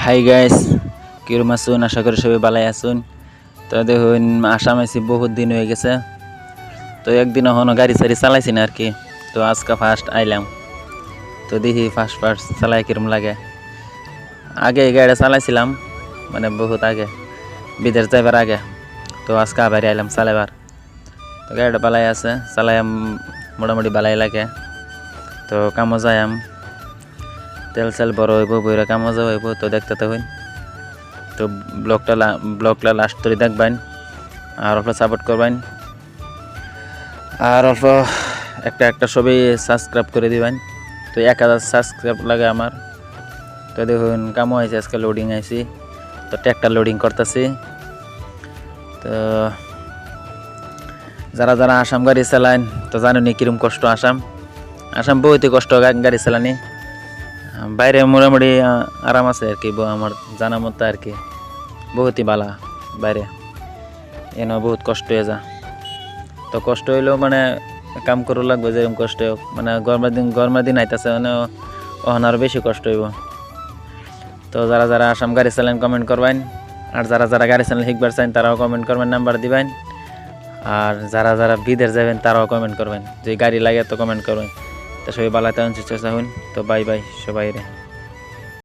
Hi guys, কিরম আছুন? আশা করি সবাই ভালাই আছুন। তো দেখুন আসাম আইসি বহুত দিন হয়ে গেছে, তো একদিন এখনো গাড়ি সারি চালাইছি না আর কি। তো আজকে ফার্স্ট আইলাম, তো দেখি ফার্স্ট ফার্স্ট চালাই কিরম লাগে। আগে এই গাড়িটা চালাইছিলাম, মানে বহুত আগে, বিদেশ যাইবার আগে। তো আজকে আবার আইলাম চালাইবার। তো গাড়িটা বালাই আছে, চালাইম মোটামুটি বালাই লাগে। তো কামও যাইম, তেল সেল বড় হইব, বইরা কামও যাওয়া হইব। তো দেখতে থাকুন, তো ব্লগটা লাস্ট করে দেখবেন আর অল্প সাপোর্ট করবেন, আর অল্প একটা সবই সাবস্ক্রাইব করে দিবেন। তো 1000 সাবস্ক্রাইব লাগে আমার। তো দেখুন কামও হয়েছে, আজকে লোডিং আইছি, তো ট্র্যাক্টর লোডিং করতেছি। তো যারা যারা আসাম গাড়ি চালান তো জানেন কিরম কষ্ট। আসাম বহুতই কষ্ট গাড়ি চালানি। বাইরে মোটামুটি আরাম আছে আর কি, আমার জানা মতো আর কি, বহুতই বালা। বাইরে এনে বহুত কষ্ট হয়ে যা। তো কষ্ট হইলেও মানে কাম করো লাগবে, যেরকম কষ্ট হোক। মানে গরমের দিন আইতাছে, মানে ওখানে আরও বেশি কষ্ট হইব। তো যারা যারা আসাম গাড়ি চালান কমেন্ট করবেন, আর যারা যারা গাড়ি চালান শিখবার চান তারাও কমেন্ট করবেন, নাম্বার দিবেন। আর যারা যারা বিদেশ যাবেন তারাও কমেন্ট করবেন, যে গাড়ি লাগে তো কমেন্ট করবেন। তো সবাই ভালো থাকুন, সুস্থ থাকুন। তো বাই বাই সবাই রে।